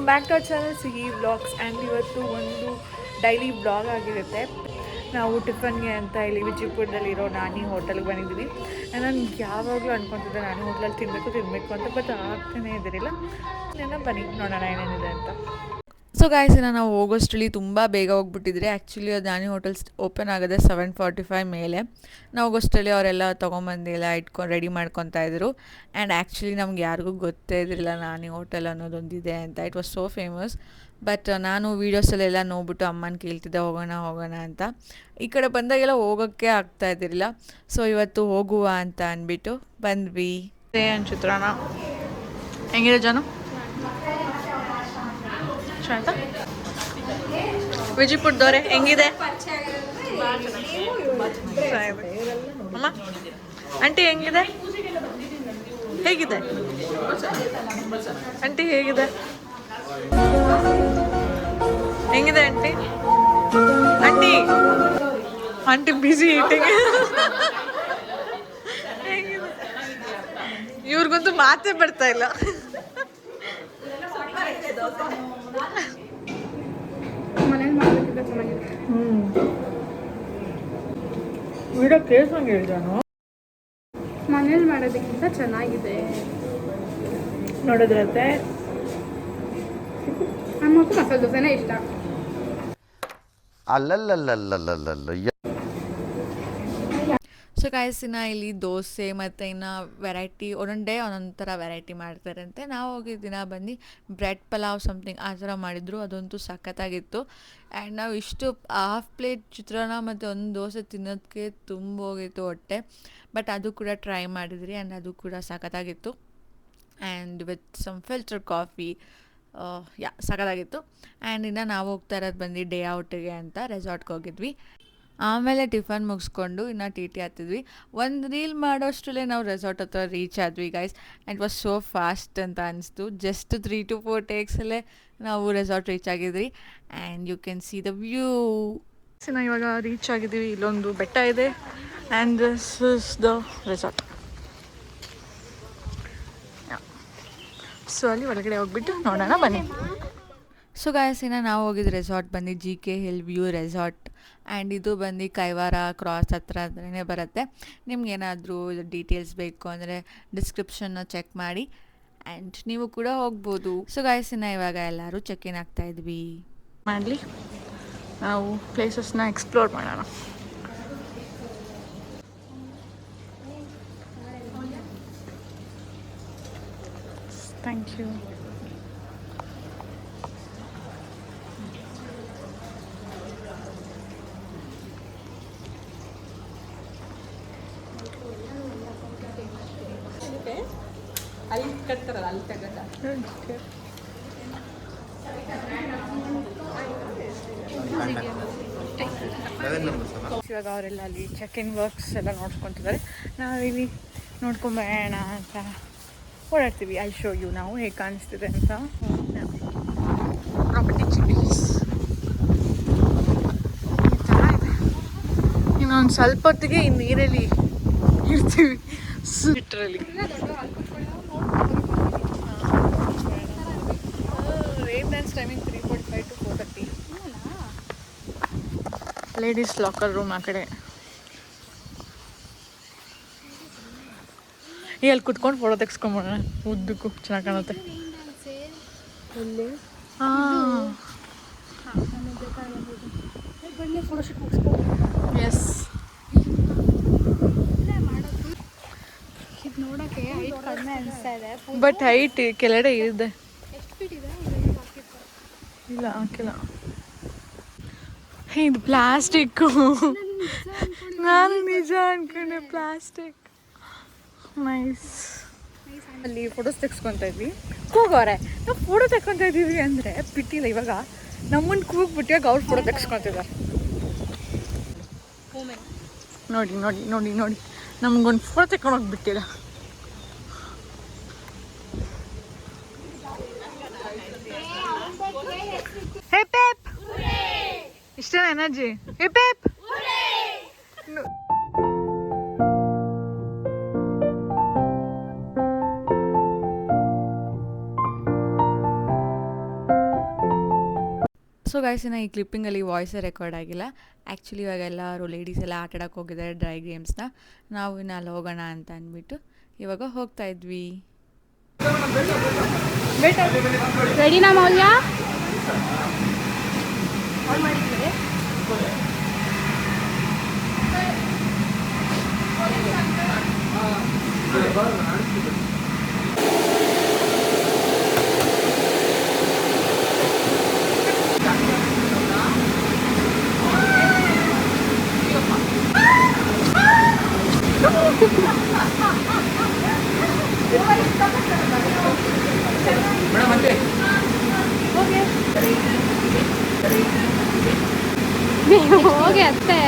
Back to our channel ಸಿಹಿ vlogs and ಇವತ್ತು ಒಂದು ಡೈಲಿ ವ್ಲಾಗ್ ಆಗಿರುತ್ತೆ. ನಾವು ಟಿಫನ್ಗೆ ಅಂತ ಇಲ್ಲಿ ವಿಜಯಪುರದಲ್ಲಿರೋ ನಾನಿ ಹೋಟೆಲ್ಗೆ ಬಂದಿದ್ದೀವಿ. ನಾನು ಯಾವಾಗಲೂ ಅನ್ಕೊತಿದ್ದೆ ನಾನಿ ಹೋಟ್ಲಲ್ಲಿ ತಿನ್ನಬೇಕು ಅಂತ, ಬಟ್ ಆಗ್ತಾನೇ ಇದ್ದಿರಲಿಲ್ಲ. ಬನ್ನಿ ನೋಡೋಣ ಏನೇನಿದೆ ಅಂತ. ಸೊ ಗಾಯ್ಸಿನ ನಾವು ಹೋಗೋಷ್ಟರಲ್ಲಿ ತುಂಬ ಬೇಗ ಹೋಗ್ಬಿಟ್ಟಿದ್ರೆ. ಆ್ಯಕ್ಚುಲಿ ಅದು ನಾನಿ ಹೋಟೆಲ್ಸ್ ಓಪನ್ ಆಗೋದೆ 7:45 ಮೇಲೆ. ನಾವು ಹೋಗೋಷ್ಟರಲ್ಲಿ ಅವರೆಲ್ಲ ತೊಗೊಂಬಂದು ಎಲ್ಲ ರೆಡಿ ಮಾಡ್ಕೊತಾ ಇದ್ರು. ಆ್ಯಂಡ್ ಆ್ಯಕ್ಚುಲಿ ನಮ್ಗೆ ಯಾರಿಗೂ ಗೊತ್ತೇ ಇದ್ದಿರಲಿಲ್ಲ ನಾನಿ ಹೋಟೆಲ್ ಅನ್ನೋದೊಂದಿದೆ ಅಂತ. It was so famous. But ನಾನು ವೀಡಿಯೋಸಲ್ಲೆಲ್ಲ ನೋಡ್ಬಿಟ್ಟು ಅಮ್ಮನ ಕೇಳ್ತಿದ್ದೆ ಹೋಗೋಣ ಅಂತ. ಈ ಕಡೆ ಬಂದಾಗೆಲ್ಲ ಹೋಗೋಕ್ಕೆ ಆಗ್ತಾ ಇದ್ದಿರಲಿಲ್ಲ. ಸೊ ಇವತ್ತು ಹೋಗುವ ಅಂತ ಅಂದ್ಬಿಟ್ಟು ಬಂದ್ವಿ. ಏನು ಚಿತ್ರಾನ್ನ ಹೆಂಗಿದೆ ಜಾನು? ಅಂತ ವಿಜಯಪುರದವ್ರೆ ಹೆಂಗಿದೆ ಅಮ್ಮ? ಆಂಟಿ ಹೆಂಗಿದೆ? ಹೇಗಿದೆ ಆಂಟಿ? ಹೇಗಿದೆ ಹೆಂಗಿದೆ ಆಂಟಿ? ಆಂಟಿ ಆಂಟಿ ಬಿಸಿ ಈಟಿಂಗ್. ಹೇಗಿದೆ? ಇವ್ರಿಗಂತೂ ಮಾತೇ ಬರ್ತಾ ಇಲ್ಲ. ವಿಡಿಯೋ ಕೇಳ್ಸಂಗೆ ಹೇಳಿದಾನು. ಮನೇಲಿ ಮಾಡೋದಕ್ಕಿಂತ ಚೆನ್ನಾಗಿದೆ ನೋಡೋದ್ರತ್ತೆ. ನಮ್ಮಕ್ಕೂ ಮಸಾಲೆ ದೋಸೆನೇ ಇಷ್ಟ. ಅಲ್ಲಲ್ಲಲ್ಲಲ್ಲಲ್ಲಲ್ಲ. ಸೊ ಗಾಯ್ಸಿನ ಇಲ್ಲಿ ದೋಸೆ ಮತ್ತು ಇನ್ನು ವೆರೈಟಿ ಒಂದೊಂದು ಡೇ ಒಂದೊಂದು ಥರ ವೆರೈಟಿ ಮಾಡ್ತಾರಂತೆ. ನಾವು ಹೋಗಿದ್ದ ದಿನ ಬಂದು ಬ್ರೆಡ್ ಪಲಾವ್ ಸಮಥಿಂಗ್ ಆ ಥರ ಮಾಡಿದ್ರು. ಅದಂತೂ ಸಖತ್ತಾಗಿತ್ತು. ಆ್ಯಂಡ್ ನಾವು ಇಷ್ಟು ಹಾಫ್ ಪ್ಲೇಟ್ ಚಿತ್ರಾನ್ನ ಮತ್ತು ಒಂದು ದೋಸೆ ತಿನ್ನೋದಕ್ಕೆ ತುಂಬ ಹೋಗಿತ್ತು ಹೊಟ್ಟೆ. ಬಟ್ ಅದು ಕೂಡ ಟ್ರೈ ಮಾಡಿದ್ರಿ ಆ್ಯಂಡ್ ಅದು ಕೂಡ ಸಖತ್ತಾಗಿತ್ತು. And with some filter coffee ಸಖತ್ತಾಗಿತ್ತು. ಆ್ಯಂಡ್ ಇನ್ನು ನಾವು ಹೋಗ್ತಾ ಇರೋದು ಬಂದು ಡೇ ಔಟಿಗೆ ಅಂತ ರೆಸಾರ್ಟ್ಗೆ ಹೋಗಿದ್ವಿ. ಆಮೇಲೆ ಟಿಫನ್ ಮುಗಿಸ್ಕೊಂಡು ಇನ್ನು ಟಿ ಹತ್ತಿದ್ವಿ. ಒಂದು ರೀಲ್ ಮಾಡೋಷ್ಟರಲ್ಲೇ ನಾವು ರೆಸಾರ್ಟ್ ಹತ್ರ ರೀಚ್ ಆದ್ವಿ guys. And it was so fast ಅಂತ ಅನಿಸ್ತು. ಜಸ್ಟ್ 3 to 4 ಟೇಕ್ಸಲ್ಲೇ ನಾವು ರೆಸಾರ್ಟ್ ರೀಚ್ ಆಗಿದ್ವಿ. And you can see the view. ನಾವು ಇವಾಗ ರೀಚ್ ಆಗಿದ್ದೀವಿ. ಇಲ್ಲೊಂದು ಬೆಟ್ಟ ಇದೆ and this is the resort. So ಅಲ್ಲಿ ಒಳಗಡೆ ಹೋಗ್ಬಿಟ್ಟು ನೋಡೋಣ ಬನ್ನಿ. ಸೊ ಗಾಯಸಿನ ನಾವು ಹೋಗಿದ್ದು ರೆಸಾರ್ಟ್ ಬಂದು GK hill view resort. And ಇದು ಬಂದು ಕೈವಾರ ಕ್ರಾಸ್ ಹತ್ರ ಹತ್ರನೇ ಬರುತ್ತೆ. ನಿಮ್ಗೇನಾದರೂ ಡೀಟೇಲ್ಸ್ ಬೇಕು ಅಂದರೆ ಡಿಸ್ಕ್ರಿಪ್ಷನ್ನ ಚೆಕ್ ಮಾಡಿ ಆ್ಯಂಡ್ ನೀವು ಕೂಡ ಹೋಗ್ಬೋದು. ಸೊ ಗಾಯಸಿನ ಇವಾಗ ಎಲ್ಲರೂ ಚೆಕ್ ಇನ್ ಆಗ್ತಾಯಿದ್ವಿ. ಮಾಡಲಿ ನಾವು ಪ್ಲೇಸಸ್ನ ಎಕ್ಸ್ಪ್ಲೋರ್ ಮಾಡೋಣ. Thank you. ಅಲ್ಲಿ ಕಟ್ತಾರಲ್ಲ ಅಲ್ಲಿ ತಗೊಂಡ ಇವಾಗ ಅವರೆಲ್ಲ ಅಲ್ಲಿ ಚೆಕ್ ಇನ್ ವರ್ಕ್ಸ್ ಎಲ್ಲ ನೋಡ್ಕೊತಿದ್ದಾರೆ. ನಾವಿಲ್ಲಿ ನೋಡ್ಕೊಂಬೇಡ ಅಂತ ಓಡಾಡ್ತೀವಿ. ಐ ಶೋ ಯು ನಾವು ಹೇಗೆ ಕಾಣಿಸ್ತಿದೆ ಅಂತ. ಪ್ರಾಪರ್ಟಿ ಚಿಲ್ಲೀಸ್ ಈ ಥರ ಇದೆ. ಇನ್ನೊಂದು ಸ್ವಲ್ಪ ಹೊತ್ತಿಗೆ ಈ ನೀರಲ್ಲಿ ಇರ್ತೀವಿ. Literally rain dance timing 3:45 to 4:30. Ladies locker room ಆ ಕಡೆ. ಅಲ್ಲಿ ಕುತ್ಕೊಂಡು ಫೋಟೋ ತೆಗೆಸ್ಕೊಂಬೋಣ. ಉದ್ದಕ್ಕೂ ಚೆನ್ನಾಗಿ ಕಾಣುತ್ತೆ. ಎಸ್ ನೋಡೋಕ್ಕೆ ಹೈಟ್ ಕಡಿಮೆ ಅನಿಸ್ತಾ ಇದೆ. ಬಟ್ ಹೈಟ್ ಕೆಳಗಡೆ ಇದೆ. ಇಲ್ಲ ಹಾಕಿಲ್ಲ. ಇದು ಪ್ಲಾಸ್ಟಿಕ್ಕು. ನಾನು ನಿಜ ಅನ್ಕೊಂಡೆ ಪ್ಲಾಸ್ಟಿಕ್. ನೈಸ್. ಅಲ್ಲಿ ಫೋಟೋಸ್ ತೆಗ್ಸ್ಕೊತಾ ಇದ್ವಿ. ಕೂಗೋರೆ ನಾವು ಫೋಟೋ ತೆಕ್ಕೊತಾ ಇದ್ದೀವಿ ಅಂದರೆ ಬಿಟ್ಟಿಲ್ಲ. ಇವಾಗ ನಮ್ಮನ್ನು ಕೂಗ್ಬಿಟ್ಟಿವಾಗ ಅವ್ರು ಫೋಟೋ ತೆಗ್ಸ್ಕೊತಿದ್ದಾರೆ. ನೋಡಿ ನೋಡಿ ನೋಡಿ ನೋಡಿ ನಮಗೊಂದು ಫೋಟೋ ತೆಕ್ಕೊಂಡೋಗಿ ಬಿಟ್ಟಿಲ್ಲ. ಹೇ ಪೇಪ್ ಇಷ್ಟೇನಾ ಎನರ್ಜಿ? ಹೇ ಪೇಪ್ ಗಾಯ್ಸಿನ ಈ ಕ್ಲಿಪ್ಪಿಂಗಲ್ಲಿ ವಾಯ್ಸೇ ರೆಕಾರ್ಡ್ ಆಗಿಲ್ಲ. ಆ್ಯಕ್ಚುಲಿ ಇವಾಗ ಎಲ್ಲರೂ ಲೇಡೀಸ್ ಎಲ್ಲ ಆಟ ಆಡೋಕ್ಕೆ ಹೋಗಿದ್ದಾರೆ ಡ್ರೈ ಗೇಮ್ಸ್ನ. ನಾವು ಇನ್ನು ಅಲ್ಲಿ ಹೋಗೋಣ ಅಂತ ಅಂದ್ಬಿಟ್ಟು ಇವಾಗ ಹೋಗ್ತಾ ಇದ್ವಿ. ರೆಡಿನಾ ಮೌಲ್ಯ? ಹೋಗಿ ಅತ್ತೆ.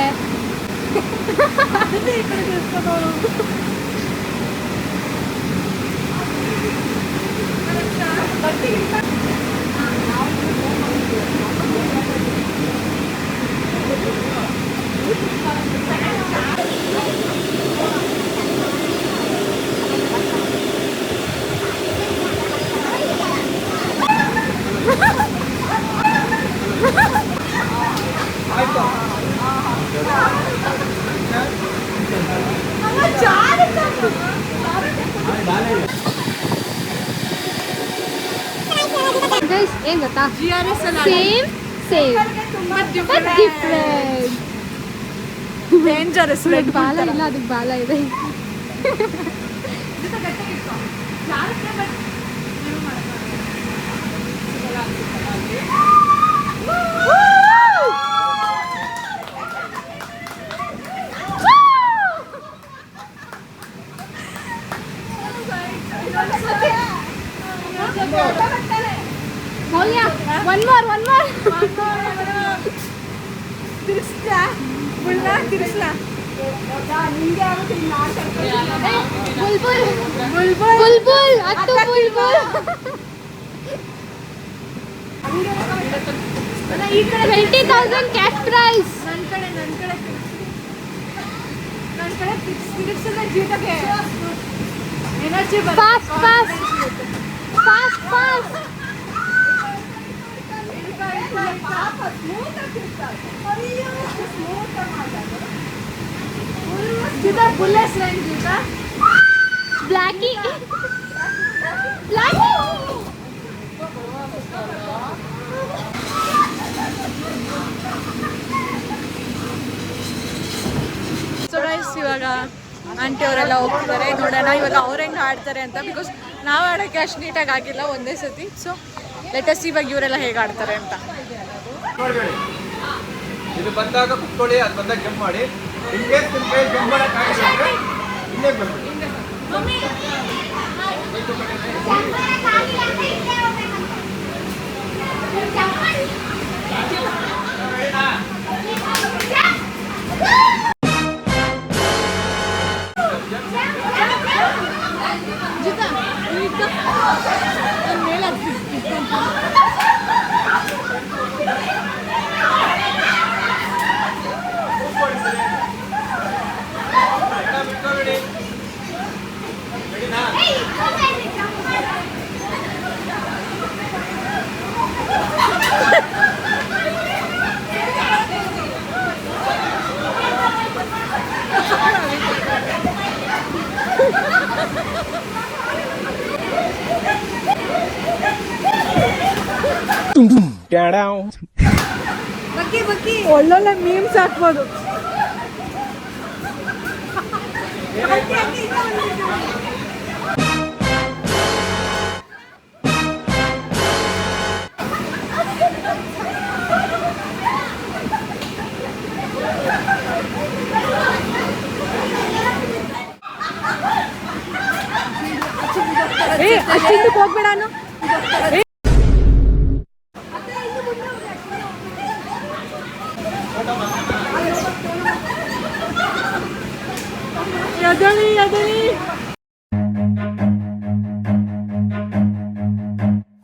ಏನ್ ಗೊತ್ತಾ, ಸೇಮ್ ಬಟ್ ಡಿಫ್ರೆಂಟ್. ಡೇಂಜರಸ್. ಬಾಲ ಇಲ್ಲ, ಅದಕ್ಕೆ ಬಾಲ ಇದೆ. ಮೌಲ್ಯ, ಒನ್ ಮೋರ್. ಬುಲ್ಬುಲ್ ಅತ್ತು ಬುಲ್ಬುಲ್. 20,000 ಕ್ಯಾಶ್ ಪ್ರೈಸ್. ಫಾಸ್ಟ್. ಬ್ಲ್ಯಾಕಿ. ಸೊ ಗೈಸ್, ಇವಾಗ ಆಂಟಿ ಅವರೆಲ್ಲ ಹೋಗ್ತಿದ್ದಾರೆ. ನೋಡೋಣ ಇವಾಗ ಅವ್ರು ಹೆಂಗೆ ಆಡ್ತಾರೆ ಅಂತ. ಬಿಕಾಸ್ ನಾವು ಆಡೋಕ್ಕೆ ಅಷ್ಟು ನೀಟಾಗಿ ಆಗಿಲ್ಲ ಒಂದೇ ಸತಿ. ಸೊ ಲೆಟಸ್ ಇವಾಗ ಇವರೆಲ್ಲ ಹೇಗೆ ಆಡ್ತಾರೆ ಅಂತ. ಇದು ಬಂದಾಗ ಕುತ್ಕೊಳ್ಳಿ, ಅದು ಬಂದಾಗ ಜಂಪ್ ಮಾಡಿ. ಇನ್ ಕೇಸ್ ನಿಮ್ಮ ಕೈ ಜಂಪ್ ಮಾಡೋಕ್ಕಾಗಿಲ್ಲ ಇಲ್ಲೇ ಬಂದ್ಬಿಡಿ. ಒಳ್ಳೊಳ್ಳೆ ಮೀಮ್ಸ್ ಹಾಕ್ಬೋದು. ಅಷ್ಟಿಂದಕ್ಕೆ ಹೋಗ್ಬೇಡ.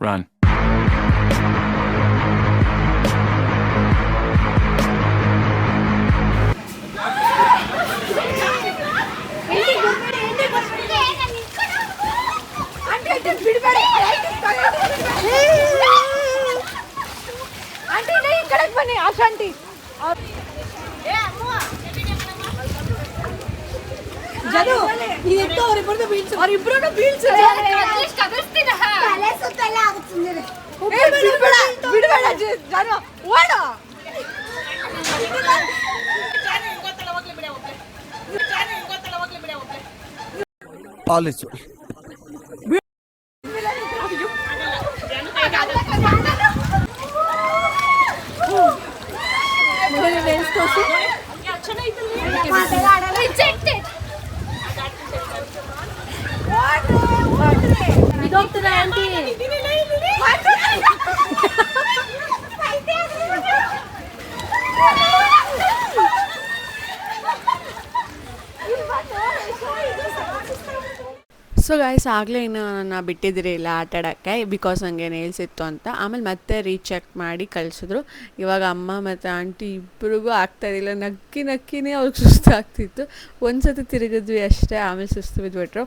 Run. ಆಂಟಿ ಆಲಿಸು ಇದೋಗ್ತದೆ ಆಂಟಿ. ಸೊ ಗೈಸ್ ಆಗಲೇ ಇನ್ನು ನನ್ನ ಬಿಟ್ಟಿದ್ದೀರಿ ಇಲ್ಲ ಆಟ ಆಡೋಕ್ಕೆ, ಬಿಕಾಸ್ ನನಗೆ ನೇಲ್ಸ್ ಇತ್ತು ಅಂತ. ಆಮೇಲೆ ಮತ್ತೆ ರೀಚೆಕ್ ಮಾಡಿ ಕಳಿಸಿದ್ರು. ಇವಾಗ ಅಮ್ಮ ಮತ್ತು ಆಂಟಿ ಇಬ್ಬರಿಗೂ ಆಗ್ತಾಯಿದ್ದಿಲ್ಲ, ನಕ್ಕಿನೇ ಅವ್ರಿಗೆ ಸುಸ್ತು ಆಗ್ತಿತ್ತು. ಒಂದು ಸತಿ ತಿರುಗಿದ್ವಿ ಅಷ್ಟೇ, ಆಮೇಲೆ ಸುಸ್ತು ಬಿದ್ದುಬಿಟ್ರು.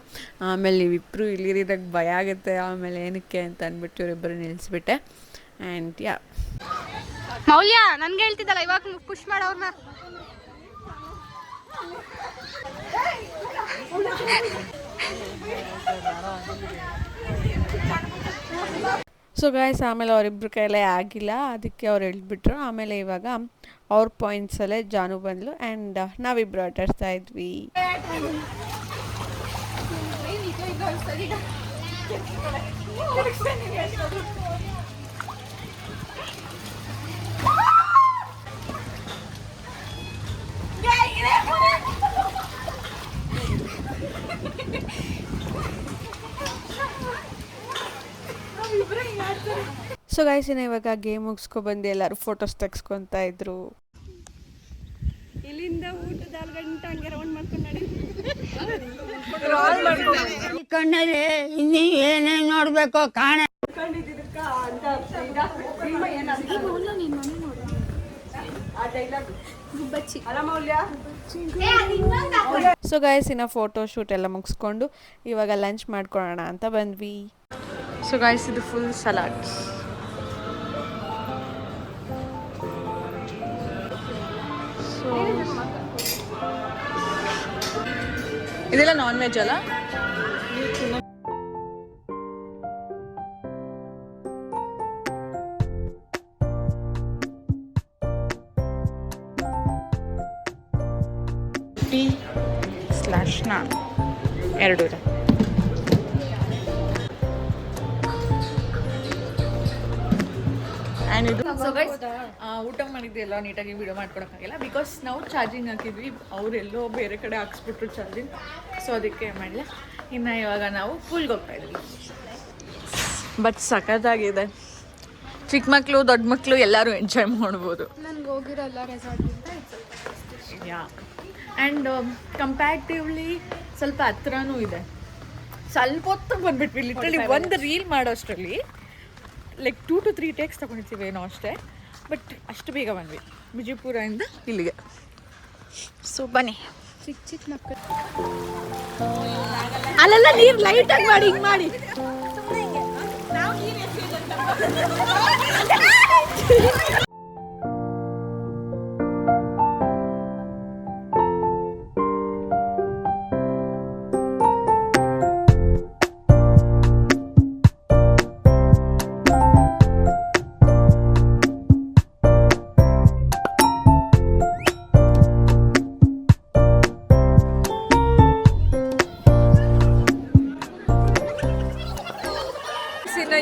ಆಮೇಲೆ ನೀವಿಬ್ಬರು ಇಲ್ಲಿರಿ, ನಂಗೆ ಭಯ ಆಗುತ್ತೆ ಆಮೇಲೆ ಏನಕ್ಕೆ ಅಂತ ಅಂದ್ಬಿಟ್ಟು ಇವರಿಬ್ಬರು ನಿಲ್ಲಿಸ್ಬಿಟ್ಟೆ. ಆ್ಯಂಡ್ ಯಾ ಮೌಲ್ಯ ನನ್ಗೆ ಹೇಳ್ತಿದ್ದಲ್ಲ ಇವಾಗ ಪುಷ್ ಮಾಡೋರ್ನ. ಸೊ ಗಾಯ್ಸ್ ಆಮೇಲೆ ಅವರಿಬ್ಬರ ಕೈಲೇ ಆಗಿಲ್ಲ, ಅದಕ್ಕೆ ಅವ್ರು ಹೇಳ್ಬಿಟ್ರು. ಆಮೇಲೆ ಇವಾಗ ಅವ್ರ ಪಾಯಿಂಟ್ಸಲ್ಲೇ ಜಾನು ಬಂದ್ಲು ಆ್ಯಂಡ್ ನಾವಿಬ್ಬರು ಆಟಾಡ್ತಾ ಇದ್ವಿ. ಸೊ ಗೈಸ್ ಇವಾಗ ಗೇಮ್ ಮುಗಿಸ್ಕೊಬಂದು ಎಲ್ಲರೂ ಫೋಟೋಸ್ ತೆಗ್ಸ್ಕೊತಾ ಇದ್ರು. ಇಲ್ಲಿಂದ ಊಟದ 4 ಗಂಟೆ ಹಂಗೆ ರೌಂಡ್ ಮಾಡ್ಕೊಂಡು ಕಣ್ಣಲ್ಲಿ ಇನ್ನೂ ಏನೇನು ನೋಡ್ಬೇಕು ಕಾಣ. ಸೊ ಗೈಸ್ ಇನ್ನು ಫೋಟೋ ಶೂಟ್ ಎಲ್ಲ ಮುಗಿಸ್ಕೊಂಡು ಇವಾಗ ಲಂಚ್ ಮಾಡ್ಕೊಳ್ಳೋಣ ಅಂತ ಬಂದ್ವಿ. ಸೊ ಗೈಸ್ ಇದು ಫುಲ್ ಸಲಾಡ್ಸ್. ಇದೆಲ್ಲ ನಾನ್ ವೆಜ್ ಅಲ್ಲ? ಟೀ/ನಾನ್ ಎರಡು ಇದೆ. ಆ್ಯಂಡ್ ಇದು ಸೊ ಗೈಸ್ ಊಟ ಮಾಡಿದ್ದೆಲ್ಲ ನೀಟಾಗಿ ವಿಡಿಯೋ ಮಾಡ್ಕೊಳಕ್ಕಾಗಿಲ್ಲ, ಬಿಕಾಸ್ ನಾವು ಚಾರ್ಜಿಂಗ್ ಹಾಕಿದ್ವಿ, ಅವರೆಲ್ಲೋ ಬೇರೆ ಕಡೆ ಹಾಕ್ಸ್ಬಿಟ್ರು ಚಾರ್ಜಿಂಗ್. ಸೊ ಅದಕ್ಕೆ ಮಾಡಲಿಲ್ಲ. ಇನ್ನು ಇವಾಗ ನಾವು ಪೂಲ್ಗೆ ಹೋಗ್ತಾ ಇದ್ವಿ. ಬಟ್ ಸಖತ್ತಾಗಿದೆ, ಚಿಕ್ಕ ಮಕ್ಕಳು ದೊಡ್ಡ ಮಕ್ಕಳು ಎಲ್ಲರೂ ಎಂಜಾಯ್ ಮಾಡ್ಬೋದು. ನನ್ಗೆ ಹೋಗಿರಲ್ಲ ರೆಸಾರ್ಟ್ಗಿಂತ ಯಾ ಆ್ಯಂಡ್ ಕಂಪ್ಯಾರಿಟಿವ್ಲಿ ಸ್ವಲ್ಪ ಹತ್ರನೂ ಇದೆ. ಸ್ವಲ್ಪ ಹೊತ್ತು ಬಂದ್ಬಿಟ್ವಿ, ಲಿಟ್ರಲಿ ಒಂದು ರೀಲ್ ಮಾಡೋಷ್ಟರಲ್ಲಿ ಲೈಕ್ 2 to 3 ಟೇಕ್ಸ್ ತೊಗೊಂಡಿರ್ತೀವಿ ಏನೋ ಅಷ್ಟೇ. ಬಟ್ ಅಷ್ಟು ಬೇಗ ಬಂದ್ವಿ ವಿಜಯಪುರದಿಂದ ಇಲ್ಲಿಗೆ. ಸೊ ಬನ್ನಿ. ಚಿಕ್ಕ ಮಕ್ಕಳು ಅಲ್ಲೆಲ್ಲ ನೀರು ಲೈಟಾಗಿ ಮಾಡಿ ಹಿಂಗೆ ಮಾಡಿ.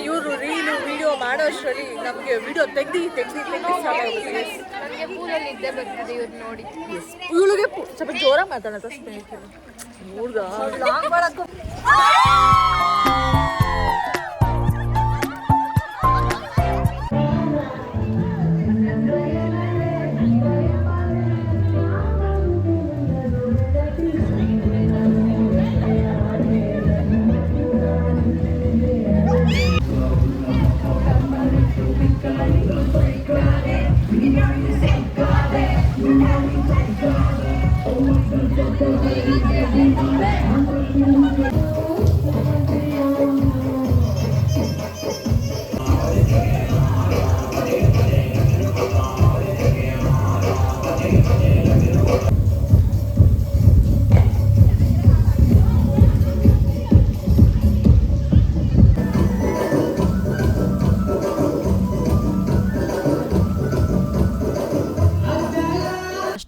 ಇವರು ರೀಲು ವಿಡಿಯೋ ಮಾಡೋಷ್ಟರಲ್ಲಿ ನಮಗೆ ವಿಡಿಯೋ ತೆಗ್ದು ನನಗೆ ಪೂಲಲ್ಲಿ ಇದ್ದೇ ಬರ್ತಿದೆ ಇವ್ರು ನೋಡಿ. ಇವಳಿಗೆ ಸ್ವಲ್ಪ ಜೋರ ಮಾತಾಡೋದು ಸ್ನೇಹಿತರು.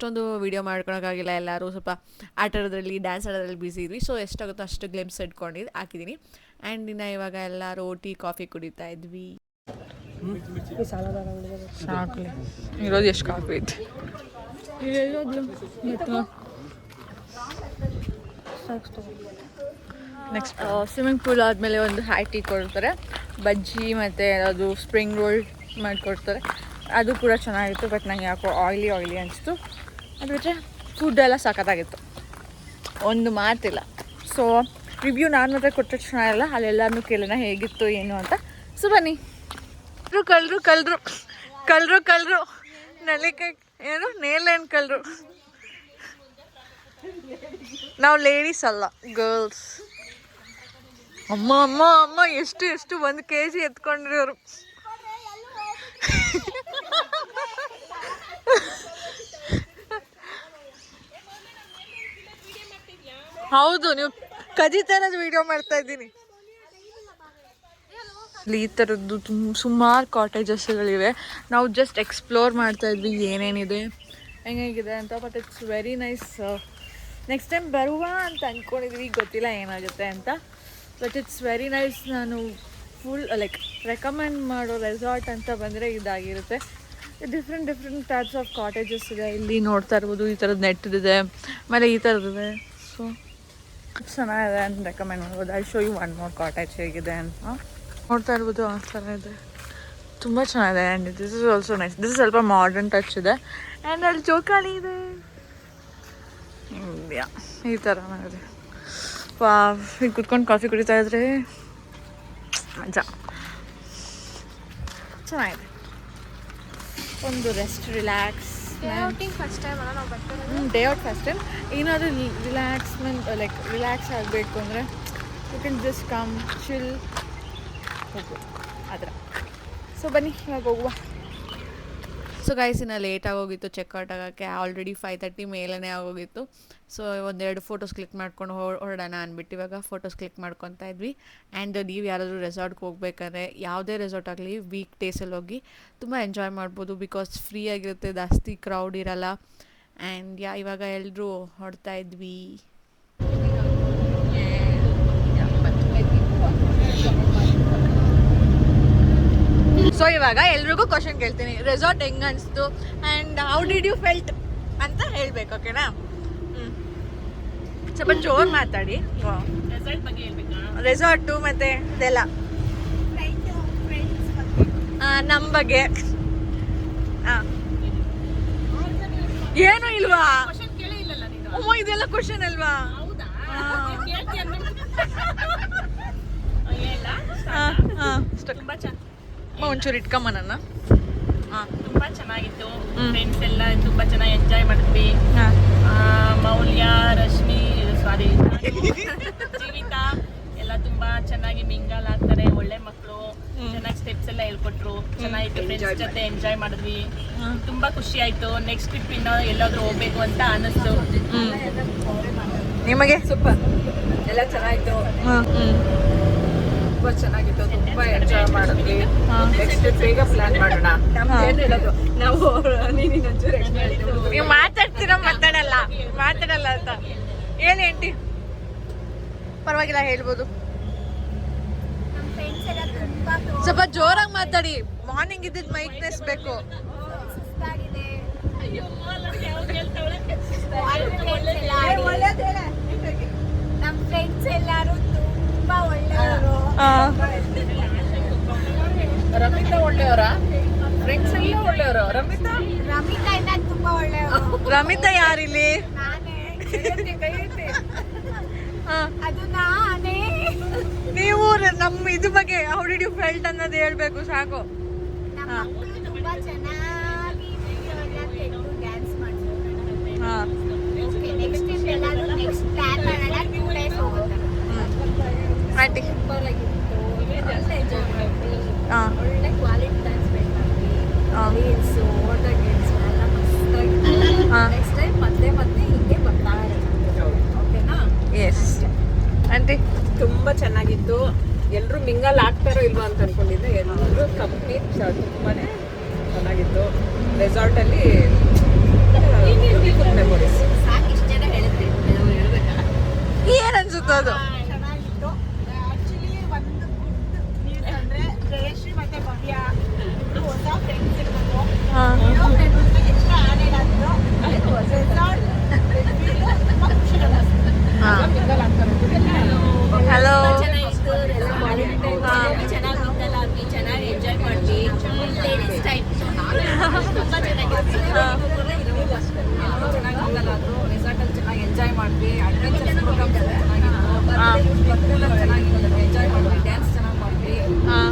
ಅಷ್ಟೊಂದು ವೀಡಿಯೋ ಮಾಡ್ಕೊಳಕ್ಕಾಗಿಲ್ಲ, ಎಲ್ಲರೂ ಸ್ವಲ್ಪ ಆಟ ಆಡೋದ್ರಲ್ಲಿ ಡ್ಯಾನ್ಸ್ ಆಡೋದ್ರಲ್ಲಿ ಬ್ಯುಸಿ ಇದ್ವಿ. ಸೊ ಎಷ್ಟಾಗುತ್ತೋ ಅಷ್ಟು ಗ್ಲಿಮ್ಸ್ ಇಟ್ಕೊಂಡಿದ್ದು ಹಾಕಿದ್ದೀನಿ. ಆ್ಯಂಡ್ ಇನ್ನು ಇವಾಗ ಎಲ್ಲರೂ ಟೀ ಕಾಫಿ ಕುಡಿತಾ ಇದ್ವಿ. ಸಾಕಲಿ ಇರೋದು ಎಷ್ಟು ಕಾಫಿ ಐತೆ ನೆಕ್ಸ್ಟ್ ಸ್ವಿಮ್ಮಿಂಗ್ ಪೂಲ್ ಆದಮೇಲೆ ಒಂದು ಹೈ ಟೀ ಕೊಡ್ತಾರೆ, ಬಜ್ಜಿ ಮತ್ತು ಅದು ಸ್ಪ್ರಿಂಗ್ ರೋಲ್ ಮಾಡಿಕೊಡ್ತಾರೆ. ಅದು ಕೂಡ ಚೆನ್ನಾಗಿತ್ತು. ಬಟ್ ನಂಗೆ ಯಾಕೋ ಆಯ್ಲಿ ಅನಿಸ್ತು. ಅದು ಬಿಟ್ಟರೆ ಫುಡ್ ಎಲ್ಲ ಸಖತ್ತಾಗಿತ್ತು, ಒಂದು ಮಾತಿಲ್ಲ. ಸೊ ರಿವ್ಯೂ ನಾನು ಮಾತ್ರ ಕೊಟ್ಟರೆ ಚೆನ್ನಾಗಿಲ್ಲ, ಅಲ್ಲೆಲ್ಲರೂ ಕೇಳೋಣ ಹೇಗಿತ್ತು ಏನು ಅಂತ. ಸೊ ಬನ್ನಿ. ಕಳ್ಳರು ನಲಿಕಾಯಿ ಏನು ನೇಲೇನು ಕಳ್ಳರು. ನಾವು ಲೇಡೀಸ್ ಅಲ್ಲ, ಗರ್ಲ್ಸ್. ಅಮ್ಮ ಎಷ್ಟು 1 kg ಎತ್ಕೊಂಡ್ರಿ ಅವರು. ಹೌದು, ನೀವು ಕದೀತಾ ಇರೋದು ವಿಡಿಯೋ ಮಾಡ್ತಾ ಇದ್ದೀನಿ. ಈ ಥರದ್ದು ಸುಮಾರು ಕಾಟೇಜಸ್ಗಳಿವೆ. ನಾವು ಜಸ್ಟ್ ಎಕ್ಸ್ಪ್ಲೋರ್ ಮಾಡ್ತಾ ಇದ್ವಿ ಏನೇನಿದೆ ಹೆಂಗಿದೆ ಅಂತ. But it's very nice. Next time ಬರುವ ಅಂತ ಅಂದ್ಕೊಂಡಿದ್ವಿ, ಗೊತ್ತಿಲ್ಲ ಏನಾಗುತ್ತೆ ಅಂತ. But it's very nice. ನಾನು ಫುಲ್ ರೆಕಮೆಂಡ್ ಮಾಡೋ ರೆಸಾರ್ಟ್ ಅಂತ ಬಂದರೆ ಇದಾಗಿರುತ್ತೆ. ಡಿಫ್ರೆಂಟ್ ಟೈಪ್ಸ್ ಆಫ್ ಕಾಟೇಜಸ್ ಇದೆ. ಇಲ್ಲಿ ನೋಡ್ತಾ ಇರ್ಬೋದು, ಈ ಥರದ್ದು ನೆಟ್ಟಿದೆ, ಆಮೇಲೆ ಈ ಥರದಿದೆ. ಸೊ ಚೆನ್ನಾಗಿದೆ ಅಂತ ರೆಕಮೆಂಡ್ ಮಾಡ್ಬೋದು. I show you 1 more cottage ಹೇಗಿದೆ ಅಂತ. ನೋಡ್ತಾ ಇರ್ಬೋದು, ಆ ಥರ ಇದೆ, ತುಂಬ ಚೆನ್ನಾಗಿದೆ. And this is also nice. This ಸ್ವಲ್ಪ ಮಾಡರ್ನ್ ಟಚ್ ಇದೆ. ಆ್ಯಂಡ್ ಅಲ್ಲಿ ಜೋಕಾಲಿ ಇದೆ, ಈ ಥರ ಇದೆ. ಈಗ ಕುತ್ಕೊಂಡು ಕಾಫಿ ಕುಡಿತಾ ಇದ್ರೆ ಮಜಾ. ಚೆನ್ನಾಗಿದೆ, ಒಂದು ರೆಸ್ಟ್, ರಿಲ್ಯಾಕ್ಸ್. ಫಸ್ಟ್ ಟೈಮ್ ಅಲ್ಲ ನಾವು ಬರ್ತೀವಿ. Day out first time. ಏನಾದರೂ ರಿಲ್ಯಾಕ್ಸ್ ಆಗಬೇಕು ಅಂದರೆ you can just come chill ಹೋಗ್ಬೋದು ಆ ಥರ. ಸೊ ಬನ್ನಿ ಇವಾಗ ಹೋಗುವ. ಸೊ ಗೈಸ್, ಇನ್ನು ಲೇಟಾಗಿ ಹೋಗಿತ್ತು ಚೆಕ್ಔಟ್ ಆಗೋಕ್ಕೆ. ಆಲ್ರೆಡಿ 5:30 ಮೇಲೇ ಆಗೋಗಿತ್ತು. ಸೊ ಒಂದೆರಡು ಫೋಟೋಸ್ ಕ್ಲಿಕ್ ಮಾಡ್ಕೊಂಡು ಹೊರಡೋಣ ಅಂದ್ಬಿಟ್ಟು ಇವಾಗ ಫೋಟೋಸ್ ಕ್ಲಿಕ್ ಮಾಡ್ಕೊತಾ ಇದ್ವಿ. ಆ್ಯಂಡ್ ನೀವು ಯಾರಾದರೂ ರೆಸಾರ್ಟ್ಗೆ ಹೋಗ್ಬೇಕಾದ್ರೆ, ಯಾವುದೇ ರೆಸಾರ್ಟ್ ಆಗಲಿ, ವೀಕ್ ಡೇಸಲ್ಲಿ ಹೋಗಿ ತುಂಬ ಎಂಜಾಯ್ ಮಾಡ್ಬೋದು. ಬಿಕಾಸ್ ಫ್ರೀ ಆಗಿರುತ್ತೆ, ಜಾಸ್ತಿ ಕ್ರೌಡ್ ಇರಲ್ಲ. ಆ್ಯಂಡ್ ಇವಾಗ ಎಲ್ಲರೂ ಹೊರಡ್ತಾ ಇದ್ವಿ. ಸೊ ಇವಾಗ ಎಲ್ರಿಗೂ ಕ್ವಶನ್ ಕೇಳ್ತೀನಿ, ರೆಸಾರ್ಟ್ ಹೆಂಗೆ ಅನಿಸ್ತು and how did you felt ಅಂತ ಹೇಳ್ಬೇಕು, ಓಕೆನಾ? ಸ್ವಲ್ಪ ಜೋರು ಮಾತಾಡಿ. ರೆಸಾರ್ಟು ಮತ್ತು ಇದೆಲ್ಲ ನಮ್ಮ ಬಗ್ಗೆ ಏನು ಇಲ್ವಾ? ಅಮ್ಮ, ಇದೆಲ್ಲ ಕ್ವಶನ್ ಅಲ್ವಾ? ಒಂಚೂರು ಇಟ್ಕೊಂಬನ. ತುಂಬಾ ಚೆನ್ನಾಗಿತ್ತು. ಫ್ರೆಂಡ್ಸ್ ಎಲ್ಲ ತುಂಬಾ ಚೆನ್ನಾಗಿ ಎಂಜಾಯ್ ಮಾಡಿದ್ವಿ. ಮೌಲ್ಯ, ರಶ್ಮಿ, ಸಾರಿ ಜೀವಿತಾ ಎಲ್ಲ ತುಂಬಾ ಚೆನ್ನಾಗಿ ಮಿಂಗಲ್ ಆಗ್ತಾರೆ. ಒಳ್ಳೆ ಮಕ್ಕಳು, ಚೆನ್ನಾಗಿ ಸ್ಟೆಪ್ಸ್ ಎಲ್ಲ ಹೇಳ್ಕೊಟ್ರು. ಚೆನ್ನಾಗಿತ್ತು. ಫ್ರೆಂಡ್ಸ್ ಜೊತೆ ಎಂಜಾಯ್ ಮಾಡಿದ್ವಿ. ತುಂಬಾ ಖುಷಿ ಆಯ್ತು. ನೆಕ್ಸ್ಟ್ ಟ್ರಿಪ್ ಇನ್ನ ಎಲ್ಲಾದ್ರೂ ಹೋಗ್ಬೇಕು ಅಂತ ಅನಿಸ್ತು. ನಿಮಗೆ ಸೂಪರ್, ಎಲ್ಲ ಚೆನ್ನಾಗಿತ್ತು, ತುಂಬಾ ಚೆನ್ನಾಗಿತ್ತು. ತುಂಬಾ ಎಂಜಾಯ್ ಮಾಡಿದ್ವಿ. ನೆಕ್ಸ್ಟ್ ಬೇಗ ಪ್ಲಾನ್ ಮಾಡೋಣ. ಏನ್ ಹೇಳೋದು ನಾವು, ನೀನೊಂಚೂರು ನೀವು ಮಾತಾಡ್ತೀರ ಮಾತಾಡಲ್ಲ ಅಂತ ಹೇಳಿ ಆಂಟಿ. ಪರವಾಗಿಲ್ಲ, ಹೇಳ್ಬೋದು. ಸ್ವಲ್ಪ ಜೋರಾಗಿ ಮಾತಾಡಿ. ಮಾರ್ನಿಂಗ್ ಇದ್ದಿದ್ದು ಮೈಕ್ನೆಸ್ ಬೇಕು. ನಮ್ಮ ಫ್ರೆಂಡ್ಸ್ ಎಲ್ಲರೂ ತುಂಬಾ ಒಳ್ಳೆಯವರು. ರಮಿತಾ ಒಳ್ಳೆಯವರ? ಫ್ರೆಂಡ್ಸ್ ಎಲ್ಲ ಒಳ್ಳೆಯವರು. ರಮಿತಾ ಇನ್ನ ತುಂಬಾ ಒಳ್ಳೆಯವರು. ರಮಿತಾ ಯಾರಿಲ್ಲಿ? ನಾನೇ. ಅದು ನಾನೇ. ನೀವು ನಮ್ಮ ಇದು ಬಗ್ಗೆ ಹೌ ಡಿಡ್ ಯು ಫೆಲ್ಟ್ ಅನ್ನೋದು ಹೇಳ್ಬೇಕು, ಸಾಕು. ನಮ್ಮ ಮಕ್ಕಳು ತುಂಬಾ ಚೆನ್ನಾಗಿ ಡ್ಯಾನ್ಸ್ ಮಾಡ್ತಾರೆ. ಓಕೆ, ನೆಕ್ಸ್ಟ್ ಎಲ್ಲಾದ್ರೂ ನೆಕ್ಸ್ಟ್ ಪ್ಲಾನ್ ಮಾಡೋಣ. 2 days ಹೋಗೋಣ. ಆಂಟಿ ಒಳ್ಳೆ ಕ್ವಾಲಿಟಿ ಟೈಮ್ ಸ್ಪೆಂಡ್ ಮಾಡ್ತೀವಿ. ರೀಲ್ಸು, ವಾಟರ್ ಗೇಮ್ಸ್ ಎಲ್ಲ ಮಸ್ತಾಗಿತ್ತು. ನೆಕ್ಸ್ಟ್ ಟೈಮ್ ಮತ್ತೆ ಹಿಂಗೆ ಬರ್ತಾ ಇರೋಣ. ಓಕೆನಾ? Yes aunty. ತುಂಬಾ ಚೆನ್ನಾಗಿತ್ತು. ಎಲ್ಲರೂ ಮಿಂಗಲ್ ಆಗ್ತಾರೋ ಇಲ್ವಾ ಅಂತ ಅನ್ಕೊಂಡಿದ್ದೆ. ಎಲ್ಲರೂ ಕಂಪ್ಲೀಟ್ ತುಂಬಾನೇ ಚೆನ್ನಾಗಿತ್ತು. ರೆಸಾರ್ಟಲ್ಲಿ ಬ್ಯೂಟಿಫುಲ್ ಮೆಮೊರೀಸ್. ಸಾಕು ಇಷ್ಟು ಜನ ಹೇಳಿದ್ರಿ ನಾವು ಹೇಳ್ಬೇಕಾ? ಏನ್ ಅನ್ಸುತ್ತೆ ಅದು? ಚೆನ್ನಾಗಿತ್ತು. ಆಕ್ಚುಲಿ ಒಂದು ಗುಡ್ ನ್ಯೂಸ್ ಅಂದ್ರೆ ಜಯಶ್ರೀ ಮತ್ತೆ ಭವ್ಯ ಇಬ್ರು ಹೊಸ ಫ್ರೆಂಡ್ಸ್ ಇರ್ಬೇಕು. ಎಕ್ಸ್ಟ್ರಾ ಆನೆಡ್ ಆದ್ರು ರೆಸಾರ್ಟ್ ತುಂಬಾ ಖುಷಿ ಅನ್ನಿಸ್ತು. ಮಿಂಗಲ್ ಆಗ್ತಾರೆ. ಹಲೋ. ಚೆನ್ನಾಗಿತ್ತು. ಚೆನ್ನಾಗಿತ್ತಲ್ಲ ಅವಿ, ಚೆನ್ನಾಗಿ ಎಂಜಾಯ್ ಮಾಡಿದ್ವಿ. ಲೇಡೀಸ್ ಟೈಪ್ ತುಂಬಾ ಚೆನ್ನಾಗಿತ್ತು. ಚೆನ್ನಾಗಿತ್ತಲ್ಲ ಅದು. ರೆಸಾರ್ಟ್ ಅಲ್ಲಿ ಚೆನ್ನಾಗಿ ಎಂಜಾಯ್ ಮಾಡಿದ್ವಿ. ಅಡ್ವೆಂಚರ್ ಪ್ರೋಗ್ರಾಮ್ ಚೆನ್ನಾಗಿತ್ತು. ಚೆನ್ನಾಗಿತ್ತು, ಎಂಜಾಯ್ ಮಾಡಿದ್ವಿ. ಡ್ಯಾನ್ಸ್ ಚೆನ್ನಾಗಿ ಮಾಡಿದ್ವಿ.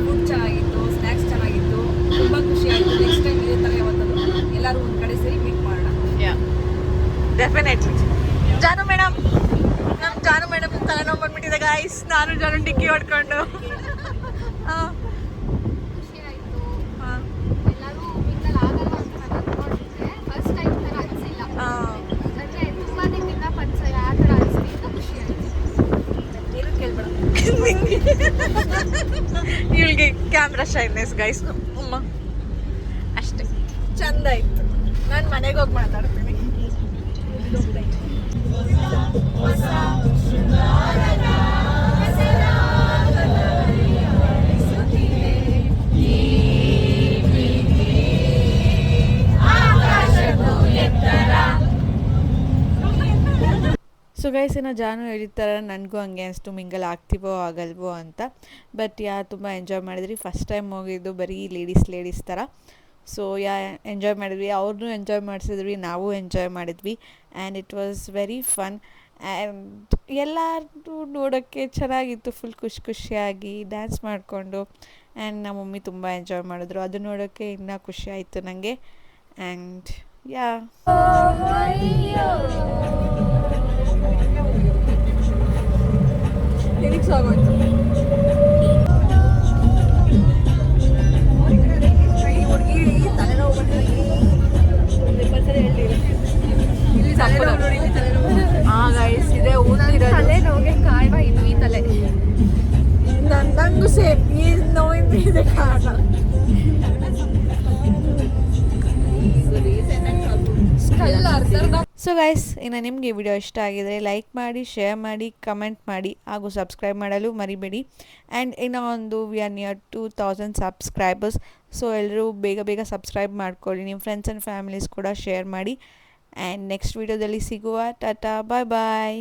ಫುಡ್ ಚೆನ್ನಾಗಿತ್ತು, ಸ್ನ್ಯಾಕ್ಸ್ ಚೆನ್ನಾಗಿತ್ತು. ತುಂಬಾ ಖುಷಿ ಆಯ್ತು. ನೆಕ್ಸ್ಟ್ ಟೈಮ್ ಇದೇ ತರ ಯಾವತ್ತಾದ್ರು ಎಲ್ಲರೂ ಒಂದ್ ಕಡೆ ಸೇರಿ ಮೀಟ್ ಮಾಡೋಣ. ಡೆಫಿನೆಟ್ಲಿ. ಜಾನು ಮೇಡಮ್, ನಮ್ಮ ಜಾನು ಮೇಡಮ್ ತಲೆನೋವು ಬಂದ್ಬಿಟ್ಟಿದೆ ಗಾಯ್ಸ್. ನಾನು ಜಾನು ಡಿಕ್ಕಿ ಹೊಡ್ಕೊಂಡು. ಖುಷಿ ಆಯ್ತು. ಎಲ್ಲರೂ ಮಿಂಗಲ್ ಆಗಲ್ಲ ಅಂತ ನಾನು ಅನ್ಕೊಂಡಿದ್ದೆ. ಫಸ್ಟ್ ಟೈಮ್ ಥರ ಅನಿಸಿಲ್ಲ. ಅಂದರೆ ತುಂಬಾ ದಿನದಿಂದ ಪರಿಚಯ ಆ ಥರ ಅನಿಸ್ತಿತ್ತು. ಖುಷಿ ಆಯ್ತು. ಏನು ಕೇಳ್ಬೇಡ. ಇವಳಿಗೆ ಕ್ಯಾಮ್ರಾ ಶೈನೆಸ್ ಗಾಯ್ಸ್. ಅಷ್ಟೇ. ಚಂದ ಇತ್ತು. ನಾನು ಮನೆಗೆ ಹೋಗಿ ಮಾತಾಡ್ತೀನಿ. ಸೊ ಗೈಸ್, ಇನ್ನು ಜಾನು ಹೇಳಿದ ಥರ ನನಗೂ ಹಂಗೆ ಅನಿಸ್ತು, ಮಿಂಗಲ್ ಆಗ್ತೀವೋ ಆಗಲ್ವೋ ಅಂತ. ಬಟ್ ತುಂಬ ಎಂಜಾಯ್ ಮಾಡಿದ್ರಿ. ಫಸ್ಟ್ ಟೈಮ್ ಹೋಗಿದ್ದು ಬರೀ ಲೇಡೀಸ್ ಥರ. ಸೊ ಎಂಜಾಯ್ ಮಾಡಿದ್ವಿ, ಅವ್ರನ್ನೂ ಎಂಜಾಯ್ ಮಾಡಿಸಿದ್ವಿ, ನಾವು ಎಂಜಾಯ್ ಮಾಡಿದ್ವಿ. And it was very fun. And ಎಲ್ಲರೂ ನೋಡೋಕ್ಕೆ ಚೆನ್ನಾಗಿತ್ತು. ಫುಲ್ ಖುಷಿಯಾಗಿ ಡ್ಯಾನ್ಸ್ ಮಾಡಿಕೊಂಡು. ಆ್ಯಂಡ್ ನಮ್ಮ ಮಮ್ಮಿ ತುಂಬ ಎಂಜಾಯ್ ಮಾಡಿದ್ರು. ಅದು ನೋಡೋಕ್ಕೆ ಇನ್ನೂ ಖುಷಿ ಆಯಿತು ನನಗೆ. ಆ್ಯಂಡ್ ಯಾ ಲಿರಿಕ್ಸ್ ಆಗೋಯ್ತು. ಈ ಹುಡುಗಿ ತಲೆನೋವು ಬಂದಿದೆ. ಇಲ್ಲಿ ತಲೆನೋವು ನೋಡಿ, ಇಲ್ಲಿ ತಲೆನೋವು. ಗೈಸ್, ಇದೆ ಊದಿರೋದು. ತಲೆನೋವಿಗೆ ಕಾರಣ ಇದು ಈ ತಲೆ. ನಂಗೂ ಸೇಮ್ ಈ ನೋವಿಂದ ಇದೆ ಕಾರಣ. ಸೊ ಗೈಸ್, ಇನ್ನು ನಿಮಗೆ ವಿಡಿಯೋ ಇಷ್ಟ ಆಗಿದರೆ ಲೈಕ್ ಮಾಡಿ, ಶೇರ್ ಮಾಡಿ, ಕಮೆಂಟ್ ಮಾಡಿ, ಹಾಗೂ ಸಬ್ಸ್ಕ್ರೈಬ್ ಮಾಡಲು ಮರಿಬೇಡಿ. ಆ್ಯಂಡ್ ಇನ್ನೂ ಒಂದು we are near 2000 subscribers. So ಎಲ್ಲರೂ ಬೇಗ ಸಬ್ಸ್ಕ್ರೈಬ್ ಮಾಡ್ಕೊಳ್ಳಿ. ನಿಮ್ಮ ಫ್ರೆಂಡ್ಸ್ ಆ್ಯಂಡ್ ಫ್ಯಾಮಿಲೀಸ್ ಕೂಡ ಶೇರ್ ಮಾಡಿ. ಆ್ಯಂಡ್ ನೆಕ್ಸ್ಟ್ ವಿಡಿಯೋದಲ್ಲಿ ಸಿಗುವ. ಟಾಟಾ, ಬಾಯ್ ಬಾಯ್.